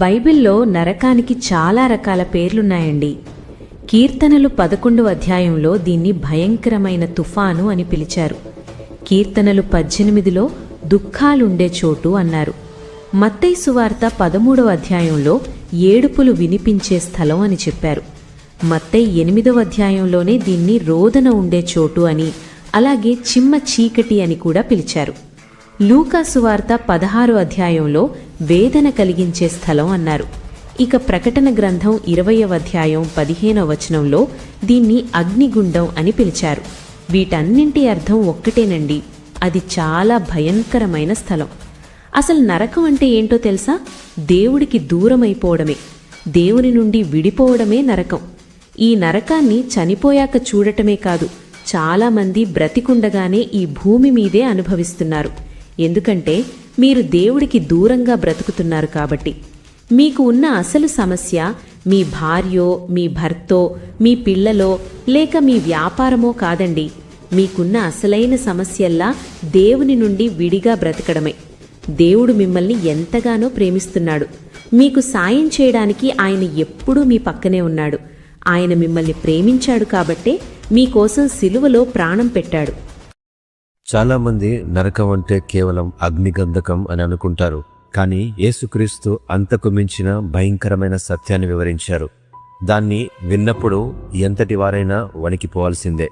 బైబిల్లో నరకానికి చాలా రకాల పేర్లున్నాయండి. కీర్తనలు 11వ అధ్యాయంలో దీన్ని భయంకరమైన తుఫాను అని పిలిచారు. కీర్తనలు 18లో దుఃఖాలుండే చోటు అన్నారు. మత్తయి సువార్త 13వ అధ్యాయంలో ఏడుపులు వినిపించే స్థలం అని చెప్పారు. మత్తయి 8వ అధ్యాయంలోనే దీన్ని రోదన ఉండే చోటు అని, అలాగే చిమ్మ చీకటి అని కూడా పిలిచారు. లూకా సువార్త 16వ అధ్యాయంలో వేదన కలిగించే స్థలం అన్నారు. ఇక ప్రకటన గ్రంథం 20వ అధ్యాయం 15వ వచనంలో దీన్ని అగ్నిగుండం అని పిలిచారు. వీటన్నింటి అర్థం ఒక్కటేనండి, అది చాలా భయంకరమైన స్థలం. అసలు నరకం అంటే ఏంటో తెలుసా? దేవుడికి దూరమైపోవడమే, దేవుని నుండి విడిపోవడమే నరకం. ఈ నరకాన్ని చనిపోయాక చూడటమే కాదు, చాలామంది బ్రతికుండగానే ఈ భూమి మీదే అనుభవిస్తున్నారు. ఎందుకంటే మీరు దేవుడికి దూరంగా బ్రతుకుతున్నారు కాబట్టి. మీకు ఉన్న అసలు సమస్య మీ భార్యో, మీ భర్తో, మీ పిల్లలో, లేక మీ వ్యాపారమో కాదండి. మీకున్న అసలైన సమస్యల్లా దేవుని నుండి విడిగా బ్రతకడమే. దేవుడు మిమ్మల్ని ఎంతగానో ప్రేమిస్తున్నాడు. మీకు సాయం చేయడానికి ఆయన ఎప్పుడూ మీ పక్కనే ఉన్నాడు. ఆయన మిమ్మల్ని ప్రేమించాడు కాబట్టే మీకోసం సిలువలో ప్రాణం పెట్టాడు. చాలామంది నరకం అంటే కేవలం అగ్నిగంధకం అని అనుకుంటారు. కానీ యేసుక్రీస్తు అంతకు మించిన భయంకరమైన సత్యాన్ని వివరించారు. దాన్ని విన్నప్పుడు ఎంతటి వారైనా వణికిపోవాల్సిందే.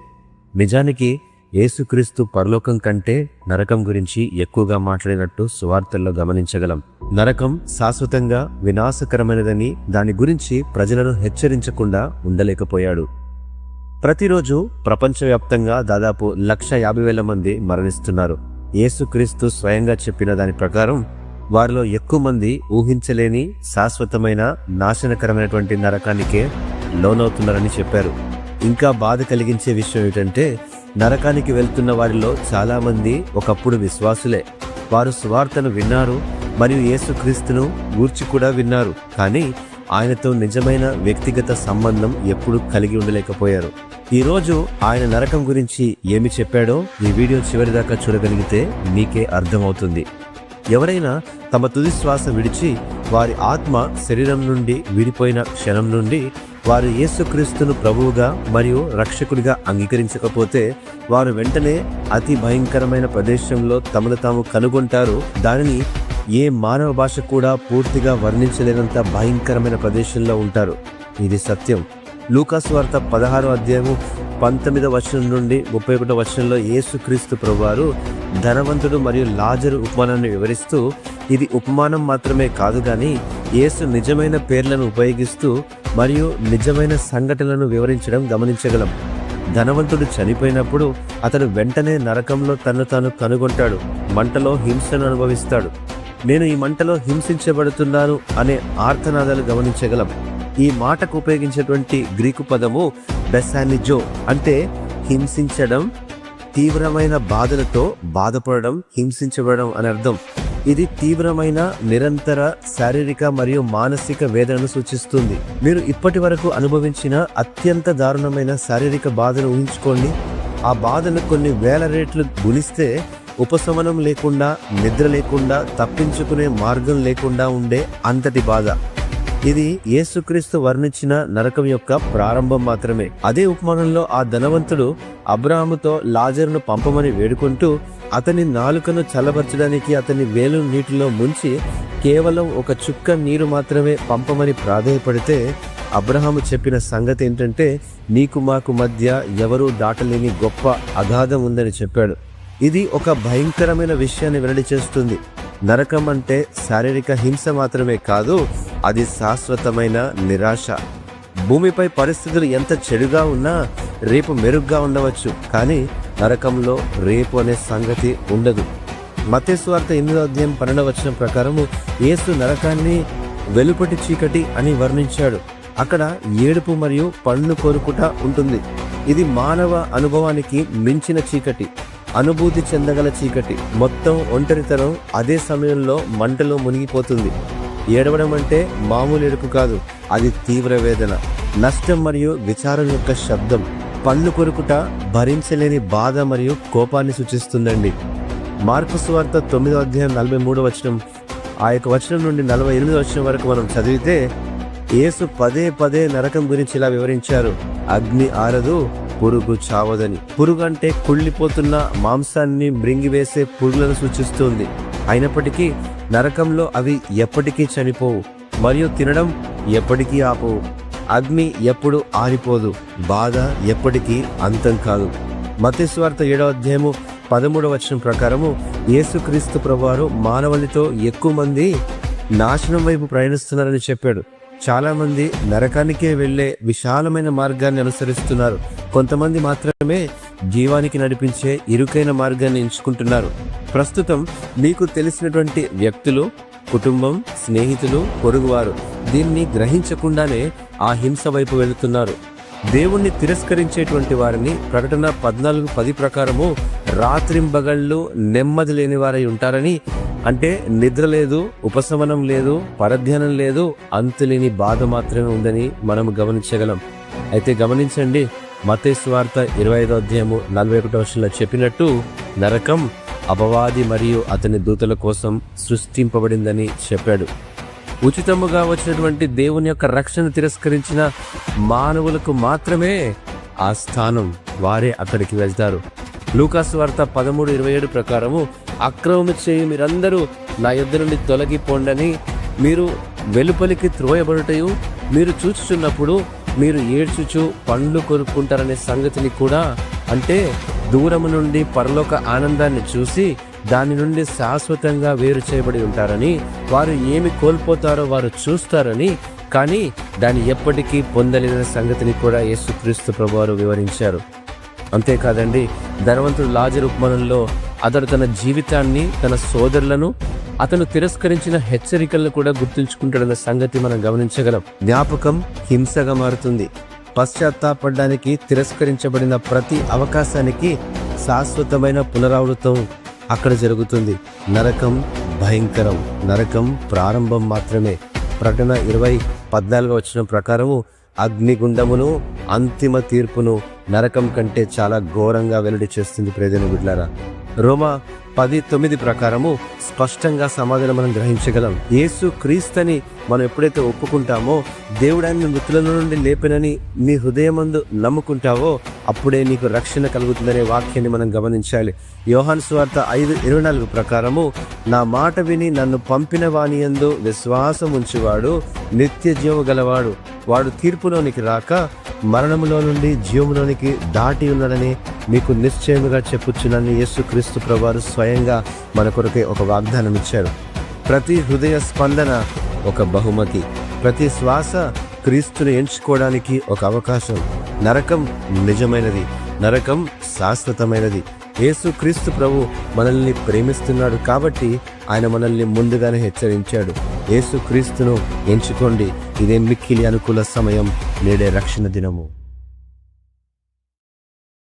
నిజానికి యేసుక్రీస్తు పరలోకం కంటే నరకం గురించి ఎక్కువగా మాట్లాడినట్టు సువార్తల్లో గమనించగలం. నరకం శాశ్వతంగా వినాశకరమైనదని, దాని గురించి ప్రజలను హెచ్చరించకుండా ఉండలేకపోయాడు. ప్రతిరోజు ప్రపంచవ్యాప్తంగా దాదాపు 150,000 మంది మరణిస్తున్నారు. యేసుక్రీస్తు స్వయంగా చెప్పిన దాని ప్రకారం వారిలో ఎక్కువ మంది ఊహించలేని శాశ్వతమైన నాశనకరమైనటువంటి నరకానికే లోనవుతున్నారని చెప్పారు. ఇంకా బాధ కలిగించే విషయం ఏమిటంటే, నరకానికి వెళ్తున్న వారిలో చాలా మంది ఒకప్పుడు విశ్వాసులే. వారు సువార్తను విన్నారు మరియు యేసుక్రీస్తును గూర్చి కూడా విన్నారు. కానీ ఆయనతో నిజమైన వ్యక్తిగత సంబంధం ఎప్పుడూ కలిగి ఉండలేకపోయారు. ఈరోజు ఆయన నరకం గురించి ఏమి చెప్పాడో ఈ వీడియో చివరి దాకా చూడగలిగితే మీకే అర్థమవుతుంది. ఎవరైనా తమ తుది శ్వాస విడిచి వారి ఆత్మ శరీరం నుండి విడిపోయిన క్షణం నుండి వారు యేసుక్రీస్తును ప్రభువుగా మరియు రక్షకుడిగా అంగీకరించకపోతే వారు వెంటనే అతి భయంకరమైన ప్రదేశంలో తమను తాము కనుగొంటారు. దానిని ఏ మానవ భాష కూడా పూర్తిగా వర్ణించలేనంత భయంకరమైన ప్రదేశంలో ఉంటారు. ఇది సత్యం. లూకా సువార్త 16వ అధ్యాయము 19వ వచనం నుండి 31వ వచనంలో యేసుక్రీస్తు ప్రభువారు ధనవంతుడు మరియు లాజరు ఉపమానాన్ని వివరిస్తూ, ఇది ఉపమానం మాత్రమే కాదు గాని యేసు నిజమైన పేర్లను ఉపయోగిస్తూ మరియు నిజమైన సంఘటనలను వివరించడం గమనించగలం. ధనవంతుడు చనిపోయినప్పుడు అతడు వెంటనే నరకంలో తన్ను తాను కనుగొంటాడు. మంటలో హింసను అనుభవిస్తాడు. నేను ఈ మంటలో హింసించబడుతున్నాను అనే ఆర్తనాదాలు గమనించగలం. ఈ మాటకు ఉపయోగించేటువంటి గ్రీకు పదము బెసానిజో, అంటే హింసించడం, తీవ్రమైన బాధలతో బాధపడడం, హింసించబడడం అని అర్థం. ఇది తీవ్రమైన నిరంతర శారీరక మరియు మానసిక వేదనను సూచిస్తుంది. మీరు ఇప్పటి వరకు అనుభవించిన అత్యంత దారుణమైన శారీరక బాధను ఊహించుకోండి. ఆ బాధను కొన్ని వేల రెట్లు గుణిస్తే ఉపశమనం లేకుండా, నిద్ర లేకుండా, తప్పించుకునే మార్గం లేకుండా ఉండే అంతటి బాధ. ఇది యేసుక్రీస్తు వర్ణించిన నరకం యొక్క ప్రారంభం మాత్రమే. అదే ఉపమానంలో ఆ ధనవంతుడు అబ్రాహాముతో లాజరును పంపమని వేడుకుంటూ అతని నాలుకను చల్లబరచడానికి అతని వేలు నీటిలో ముంచి కేవలం ఒక చుక్క నీరు మాత్రమే పంపమని ప్రాధేయపడితే అబ్రహాము చెప్పిన సంగతి ఏంటంటే, నీకు మాకు మధ్య ఎవరూ దాటలేని గొప్ప అగాధం ఉందని చెప్పాడు. ఇది ఒక భయంకరమైన విషయాన్ని వెల్లడి చేస్తుంది. నరకం అంటే శారీరక హింస మాత్రమే కాదు, అది శాశ్వతమైన నిరాశ. భూమిపై పరిస్థితులు ఎంత చెడుగా ఉన్నా రేపు మెరుగ్గా ఉండవచ్చు, కానీ నరకంలో రేపు అనే సంగతి ఉండదు. మత్తయి సువార్త 8వ అధ్యాయం 12వ వచనం ప్రకారము యేసు నరకాన్ని వెలుపటి చీకటి అని వర్ణించాడు. అక్కడ ఏడుపు మరియు పన్ను కొరుకుట ఉంటుంది. ఇది మానవ అనుభవానికి మించిన చీకటి, అనుభూతి చెందగల చీకటి. మొత్తం ఒంటరితనం అదే సమయంలో మంటలో మునిగిపోతుంది. ఏడవడం అంటే మామూలు ఏడుపు కాదు, అది తీవ్ర వేదన, నష్టం మరియు విచారం యొక్క శబ్దం. పన్ను కొరుకుట భరించలేని బాధ మరియు కోపాన్ని సూచిస్తుందండి. మార్కు సువార్త 9వ అధ్యాయం 43వ వచనం, ఆ యొక్క వచనం నుండి 48 వచనం వరకు మనం చదివితే యేసు పదే పదే నరకం గురించి ఇలా వివరించారు. అగ్ని ఆరదు, పురుగు చావదని. పురుగు అంటే కుళ్ళిపోతున్న మాంసాన్ని మృంగివేసే పురుగులను సూచిస్తుంది. అయినప్పటికీ నరకంలో అవి ఎప్పటికీ చనిపోవు మరియు తినడం ఎప్పటికీ ఆపవు. అగ్ని ఎప్పుడు ఆరిపోదు, బాధ ఎప్పటికీ అంతం కాదు. మత్తయి సువార్త 7వ అధ్యాయము 13వ వచనం ప్రకారము యేసుక్రీస్తు ప్రభువారు మానవులతో ఎక్కువ మంది నాశనం వైపు ప్రయాణిస్తున్నారని చెప్పాడు. చాలా మంది నరకానికే వెళ్లే విశాలమైన మార్గాన్ని అనుసరిస్తున్నారు. కొంతమంది మాత్రమే జీవానికి నడిపించే ఇరుకైన మార్గాన్ని ఎంచుకుంటున్నారు. ప్రస్తుతం మీకు తెలిసినటువంటి వ్యక్తులు, కుటుంబం, స్నేహితులు, పొరుగువారు దీన్ని గ్రహించకుండానే ఆ హింస వైపు వెళుతున్నారు. దేవుణ్ణి తిరస్కరించేటువంటి వారిని ప్రకటన 14:10 ప్రకారము రాత్రింబగళ్ళు నెమ్మది లేని వారై ఉంటారని, అంటే నిద్ర లేదు, ఉపశమనం లేదు, పరధ్యానం లేదు, అంతులేని బాధ మాత్రమే ఉందని మనం గమనించగలం. అయితే గమనించండి, మత్తయి సువార్త 25వ అధ్యాయము 41వ వచనంలో చెప్పినట్టు నరకం అపవాది మరియు అతని దూతల కోసం సృష్టింపబడిందని చెప్పాడు. ఉచితముగా వచ్చినటువంటి దేవుని యొక్క రక్షణ తిరస్కరించిన మానవులకు మాత్రమే ఆ స్థానం, వారే అక్కడికి వెళ్తారు. లూకాసు వార్త 13:27 ప్రకారము అక్రమము చేయి మీరందరూ నా యొద్ద నుండి తొలగిపోండని, మీరు వెలుపలికి త్రోయబడుటయు మీరు చూచుచున్నప్పుడు మీరు ఏడ్చుచు పండ్లు కొరుక్కుంటారనే సంగతిని కూడా, అంటే దూరము నుండి పరలోక ఆనందాన్ని చూసి దాని నుండి శాశ్వతంగా వేరు చేయబడి ఉంటారని, వారు ఏమి కోల్పోతారో వారు చూస్తారని, కానీ దాన్ని ఎప్పటికీ పొందలేని సంగతిని కూడా యేసుక్రీస్తు ప్రభువారు వివరించారు. అంతేకాదండి, ధనవంతుడు లాజరు ఉపమానంలో అతడు తన జీవితాన్ని, తన సోదరులను, అతను తిరస్కరించిన హెచ్చరికలను కూడా గుర్తుంచుకుంటాడన్న సంగతి మనం గమనించగలం. జ్ఞాపకం హింసగా మారుతుంది. పశ్చాత్తాపడడానికి తిరస్కరించబడిన ప్రతి అవకాశానికి శాశ్వతమైన పునరావృతం అక్కడ జరుగుతుంది. నరకం భయంకరం, నరకం ప్రారంభం మాత్రమే. ప్రకటన 20:14 వచనం ప్రకారము అగ్నిగుండమును, అంతిమ తీర్పును నరకం కంటే చాలా ఘోరంగా వెల్లడి చేస్తుంది. ప్రియమైన బిడ్డలారా, రోమా 10:9 ప్రకారము స్పష్టంగా సమాధానం మనం గ్రహించగలం. యేసు క్రీస్తుని మనం ఎప్పుడైతే ఒప్పుకుంటామో, దేవుడాన్ని మృతుల నుండి లేపినని నీ హృదయమందు నమ్ముకుంటావో అప్పుడే నీకు రక్షణ కలుగుతుందనే వాక్యాన్ని మనం గమనించాలి. యోహాను సువార్త 5:24 ప్రకారము నా మాట విని నన్ను పంపిన వాని యందు విశ్వాసం ఉంచువాడు నిత్య జీవము గలవాడు, వాడు తీర్పులోనికి రాక మరణములో నుండి జీవములోనికి దాటి ఉన్నాడని మీకు నిశ్చయముగా చెప్పుచునని యేసుక్రీస్తు ప్రభువారు స్వయంగా మన కొరకే ఒక వాగ్దానం ఇచ్చారు. ప్రతి హృదయ స్పందన ఒక బహుమతి, ప్రతి శ్వాస క్రీస్తుని ఎంచుకోవడానికి ఒక అవకాశం. నరకం నిజమైనది, నరకం శాశ్వతమైనది. యేసుక్రీస్తు ప్రభు మనల్ని ప్రేమిస్తున్నాడు కాబట్టి ఆయన మనల్ని ముందుగానే హెచ్చరించాడు. యేసుక్రీస్తును ఎంచుకోండి, ఇదే మిక్కిలి అనుకూల సమయం, నేడే రక్షణ దినము.